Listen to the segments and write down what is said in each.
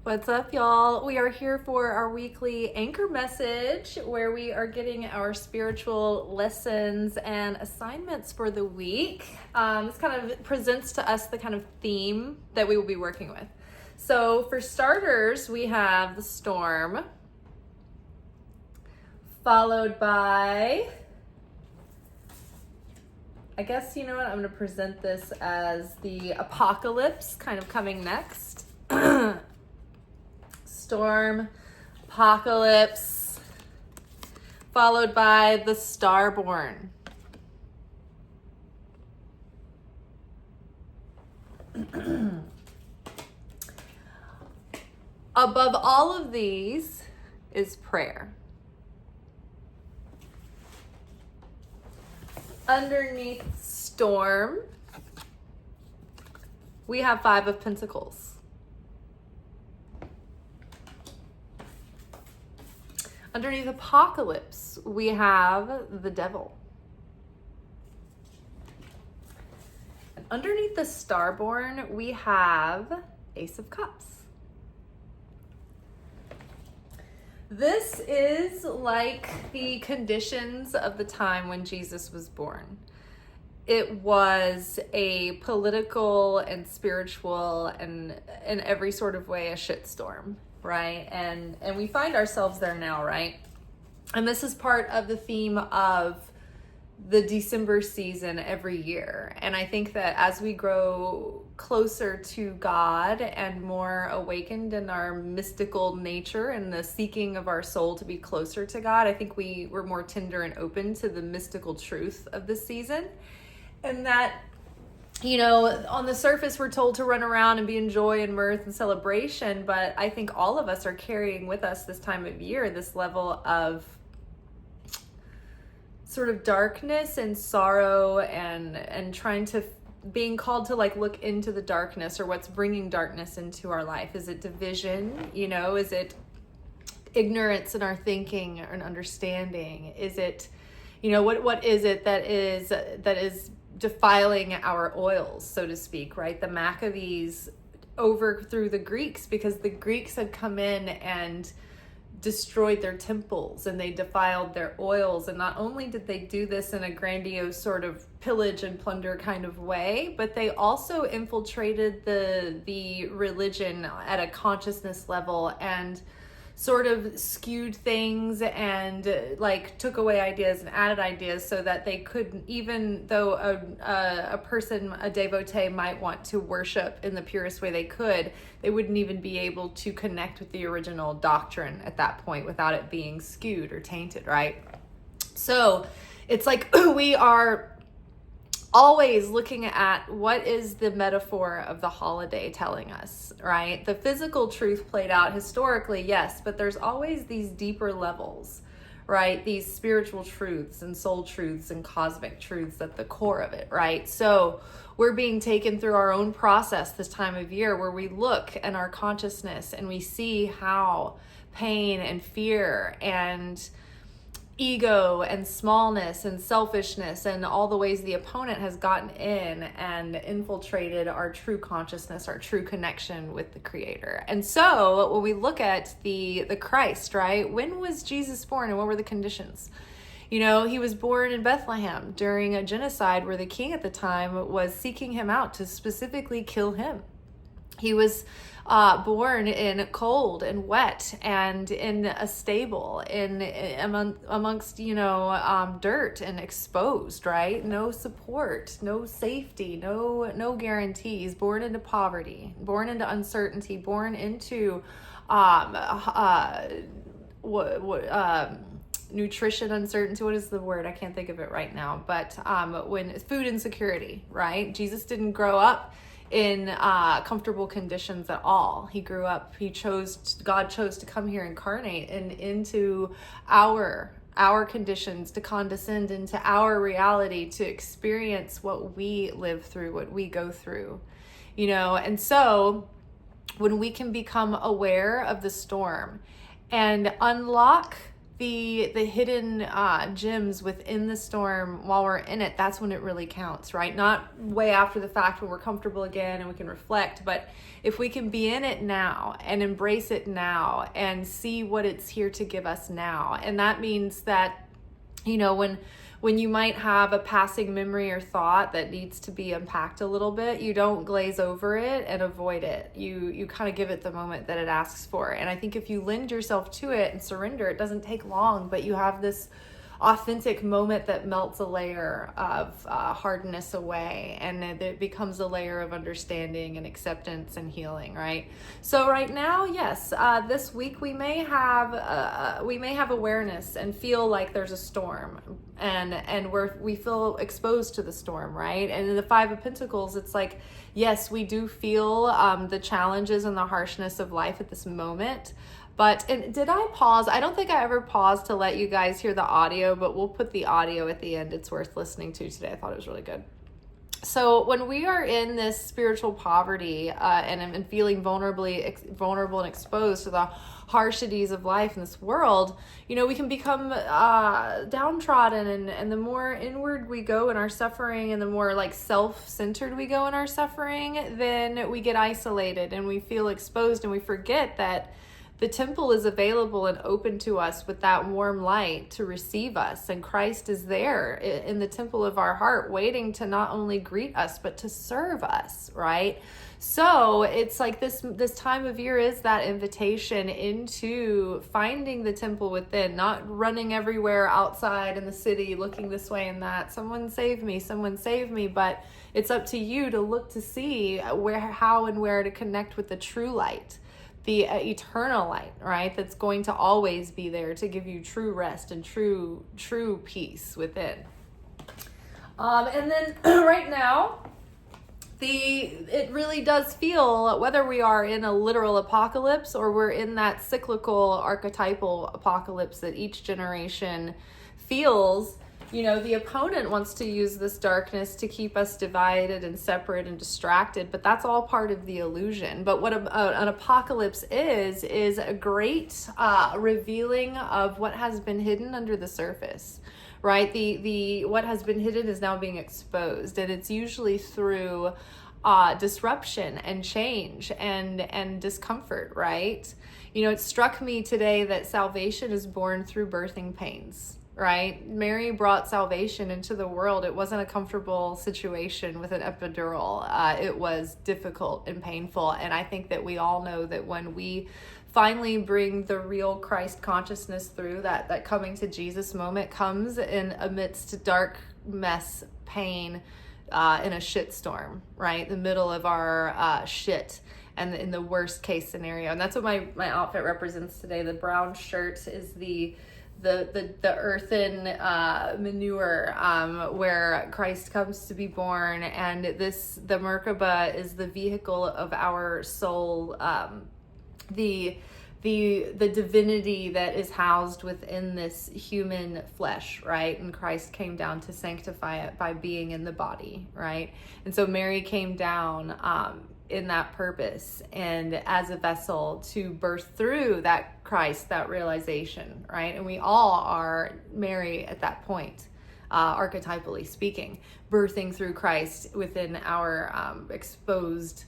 What's up, y'all? We are here for our weekly anchor message where we are getting our spiritual lessons and assignments for the week. This kind of presents to us the kind of theme that we will be working with. So for starters, we have the storm, followed by, I guess, you know what, I'm going to present this as the apocalypse kind of coming next. Storm, apocalypse, followed by the starborn. Above all of these is prayer. Underneath storm, we have Five of Pentacles. Underneath apocalypse, we have the devil. And underneath the starborn, we have Ace of Cups. This is like the conditions of the time when Jesus was born. It was a political and spiritual and in every sort of way a shitstorm, right? And we find ourselves there now, right? And this is part of the theme of the December season every year. And I think that as we grow closer to God and more awakened in our mystical nature and the seeking of our soul to be closer to God, I think we're more tender and open to the mystical truth of the season. And that, you know, on the surface, we're told to run around and be in joy and mirth and celebration. But I think all of us are carrying with us this time of year, this level of sort of darkness and sorrow and trying to, being called to like look into the darkness or what's bringing darkness into our life. Is it division? You know, is it ignorance in our thinking and understanding? Is it, you know, what is it that is defiling our oils, so to speak, right? The Maccabees overthrew the Greeks because the Greeks had come in and destroyed their temples and they defiled their oils. And not only did they do this in a grandiose sort of pillage and plunder kind of way, but they also infiltrated the religion at a consciousness level and sort of skewed things and like took away ideas and added ideas so that they could, even though a person, a devotee might want to worship in the purest way they could, they wouldn't even be able to connect with the original doctrine at that point without it being skewed or tainted, right? So it's like we are always looking at what is the metaphor of the holiday telling us, right? The physical truth played out historically, yes, but there's always these deeper levels, right? These spiritual truths and soul truths and cosmic truths at the core of it, right? So we're being taken through our own process this time of year where we look at our consciousness and we see how pain and fear and ego and smallness and selfishness and all the ways the opponent has gotten in and infiltrated our true consciousness, our true connection with the Creator. And so when we look at the Christ, right? When was Jesus born and what were the conditions? You know, he was born in Bethlehem during a genocide where the king at the time was seeking him out to specifically kill him. He was born in cold and wet and in a stable, amongst, you know, dirt and exposed, right? No support, no safety, no guarantees. Born into poverty, born into uncertainty, born into nutrition uncertainty. What is the word? I can't think of it right now. But when food insecurity, right? Jesus didn't grow up in comfortable conditions at all. He grew up, God chose to come here incarnate and into our conditions, to condescend into our reality, to experience what we live through, what we go through, you know. And so when we can become aware of the storm and unlock the hidden gems within the storm while we're in it, that's when it really counts, right? Not way after the fact when we're comfortable again and we can reflect, but if we can be in it now and embrace it now and see what it's here to give us now. And that means that, you know, when you might have a passing memory or thought that needs to be unpacked a little bit, you don't glaze over it and avoid it. You kind of give it the moment that it asks for. And I think if you lend yourself to it and surrender, it doesn't take long, but you have this authentic moment that melts a layer of hardness away, and it becomes a layer of understanding and acceptance and healing, right? So right now, yes, this week we may have awareness and feel like there's a storm, and we feel exposed to the storm, right? And in the Five of Pentacles, it's like, yes, we do feel the challenges and the harshness of life at this moment. And did I pause? I don't think I ever paused to let you guys hear the audio, but we'll put the audio at the end. It's worth listening to today. I thought it was really good. So when we are in this spiritual poverty and feeling vulnerable and exposed to the harshities of life in this world, you know, we can become downtrodden, and the more inward we go in our suffering and the more like self-centered we go in our suffering, then we get isolated and we feel exposed, and we forget that the temple is available and open to us with that warm light to receive us. And Christ is there in the temple of our heart, waiting to not only greet us, but to serve us, right? So it's like this time of year is that invitation into finding the temple within, not running everywhere outside in the city, looking this way and that. Someone save me. But it's up to you to look to see how and where to connect with the true light, the eternal light, right? That's going to always be there to give you true rest and true peace within. And then right now, it really does feel, whether we are in a literal apocalypse or we're in that cyclical archetypal apocalypse that each generation feels, you know, the opponent wants to use this darkness to keep us divided and separate and distracted, but that's all part of the illusion. But what an apocalypse is a great revealing of what has been hidden under the surface, right? The what has been hidden is now being exposed, and it's usually through disruption and change and discomfort, right? You know, it struck me today that salvation is born through birthing pains. Right? Mary brought salvation into the world. It wasn't a comfortable situation with an epidural. It was difficult and painful. And I think that we all know that when we finally bring the real Christ consciousness through, that coming to Jesus moment comes in amidst dark mess, pain, in a shit storm, right? The middle of our shit. And in the worst case scenario. And that's what my outfit represents today. The brown shirt is the earthen manure where Christ comes to be born, and the Merkaba is the vehicle of our soul, the divinity that is housed within this human flesh, right? And Christ came down to sanctify it by being in the body, right? And so Mary came down in that purpose and as a vessel to burst through that Christ, that realization, right? And we all are Mary at that point, archetypally speaking, birthing through Christ within our exposed,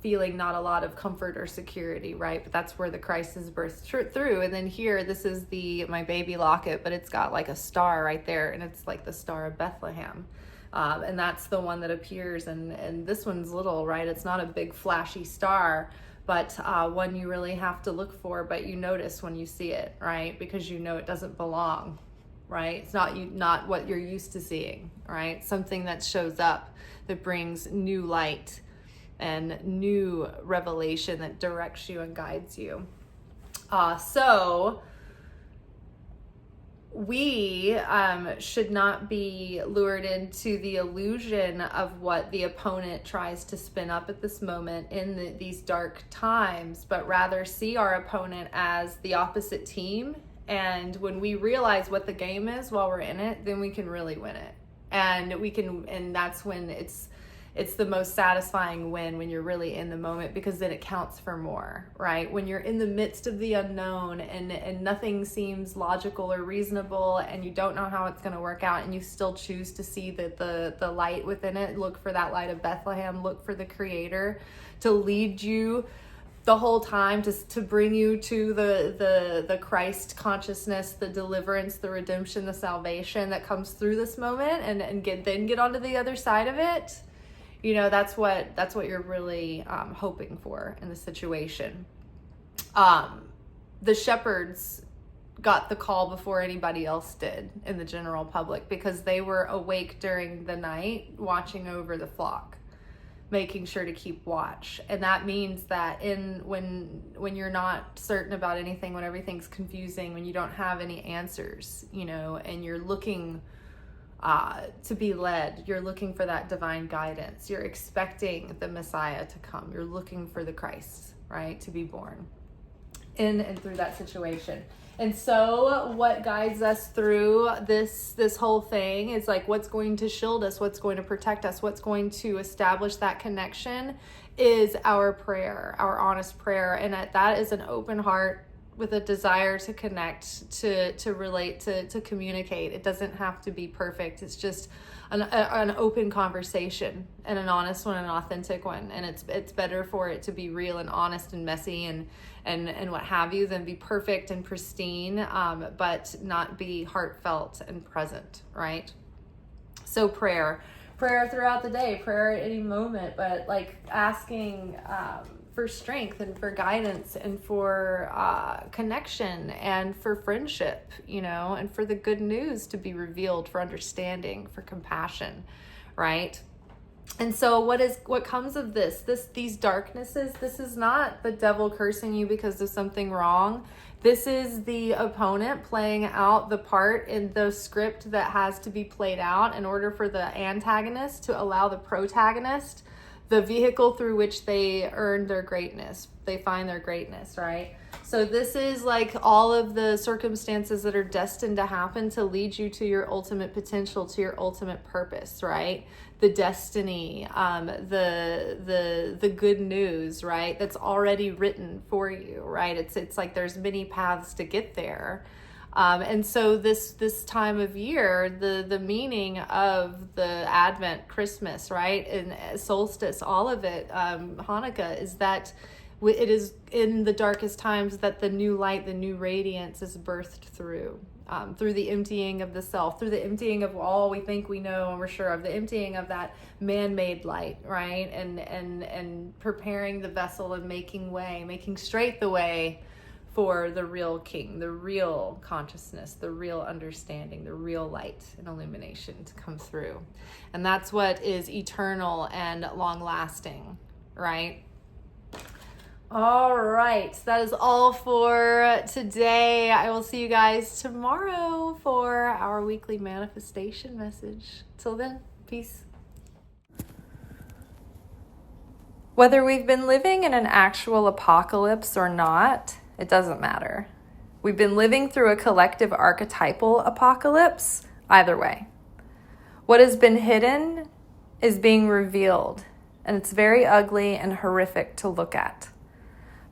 feeling not a lot of comfort or security, right? But that's where the Christ is birthed through. And then here, this is my baby locket, but it's got like a star right there, and it's like the Star of Bethlehem. And that's the one that appears, and this one's little, right? It's not a big flashy star, but one you really have to look for, but you notice when you see it, right? Because you know it doesn't belong, right? It's not what you're used to seeing, right? Something that shows up that brings new light and new revelation that directs you and guides you. So we should not be lured into the illusion of what the opponent tries to spin up at this moment in these dark times, but rather see our opponent as the opposite team. And when we realize what the game is while we're in it, then we can really win it. And that's when it's the most satisfying when you're really in the moment, because then it counts for more, right? When you're in the midst of the unknown and nothing seems logical or reasonable, and you don't know how it's going to work out, and you still choose to see the light within it, look for that light of Bethlehem, look for the Creator to lead you the whole time, to bring you to the Christ consciousness, the deliverance, the redemption, the salvation that comes through this moment, and get onto the other side of it. You know, that's what you're really hoping for in the situation. The shepherds got the call before anybody else did in the general public, because they were awake during the night watching over the flock, making sure to keep watch. And that means that when you're not certain about anything, when everything's confusing, when you don't have any answers, you know, and you're looking to be led, you're looking for that divine guidance, you're expecting the Messiah to come, you're looking for the Christ, right, to be born in and through that situation. And so what guides us through this whole thing is like, what's going to shield us, what's going to protect us, what's going to establish that connection is our prayer, our honest prayer. And that is an open heart with a desire to connect, to relate, to communicate. It doesn't have to be perfect. It's just an open conversation, and an honest one, an authentic one. And it's better for it to be real and honest and messy and what have you, than be perfect and pristine, but not be heartfelt and present, right? So prayer throughout the day, prayer at any moment, but like asking for strength and for guidance and for connection and for friendship, you know, and for the good news to be revealed, for understanding, for compassion, right? And so what comes of these darknesses, this is not the devil cursing you because of something wrong. This is the opponent playing out the part in the script that has to be played out in order for the antagonist to allow the protagonist the vehicle through which they earn their greatness. They find their greatness, right? So this is like all of the circumstances that are destined to happen to lead you to your ultimate potential, to your ultimate purpose, right? The destiny, the good news, right? That's already written for you, right? It's like there's many paths to get there. And so this time of year, the meaning of the Advent, Christmas, right, and solstice, all of it, Hanukkah, is that it is in the darkest times that the new light, the new radiance is birthed through the emptying of the self, through the emptying of all we think we know and we're sure of, the emptying of that man-made light, right, and preparing the vessel and making straight the way for the real king, the real consciousness, the real understanding, the real light and illumination to come through. And that's what is eternal and long-lasting, right? All right, that is all for today. I will see you guys tomorrow for our weekly manifestation message. Till then, peace. Whether we've been living in an actual apocalypse or not, it doesn't matter. We've been living through a collective archetypal apocalypse, either way. What has been hidden is being revealed, and it's very ugly and horrific to look at.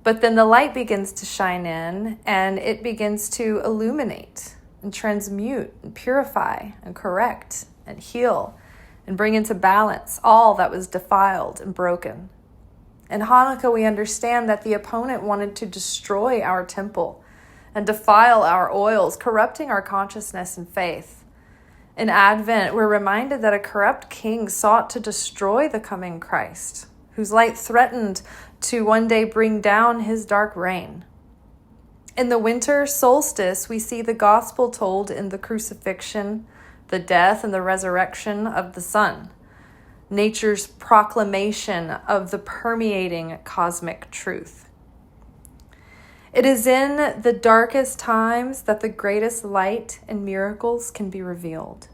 But then the light begins to shine in, and it begins to illuminate and transmute and purify and correct and heal and bring into balance all that was defiled and broken. In Hanukkah, we understand that the opponent wanted to destroy our temple and defile our oils, corrupting our consciousness and faith. In Advent, we're reminded that a corrupt king sought to destroy the coming Christ, whose light threatened to one day bring down his dark reign. In the winter solstice, we see the gospel told in the crucifixion, the death and the resurrection of the sun, nature's proclamation of the permeating cosmic truth. It is in the darkest times that the greatest light and miracles can be revealed.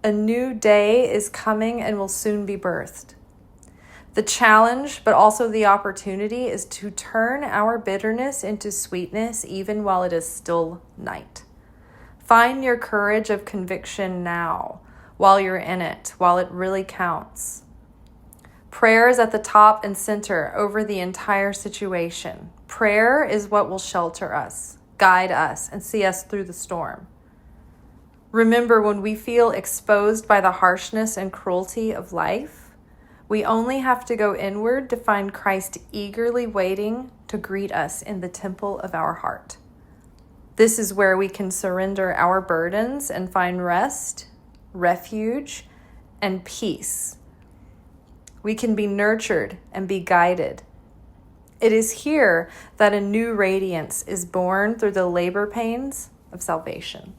A new day is coming and will soon be birthed. The challenge, but also the opportunity, is to turn our bitterness into sweetness even while it is still night. Find your courage of conviction now, while you're in it, while it really counts. Prayer is at the top and center over the entire situation. Prayer is what will shelter us, guide us, and see us through the storm. Remember, when we feel exposed by the harshness and cruelty of life, we only have to go inward to find Christ eagerly waiting to greet us in the temple of our heart. This is where we can surrender our burdens and find rest, refuge, and peace. We can be nurtured and be guided. It is here that a new radiance is born through the labor pains of salvation.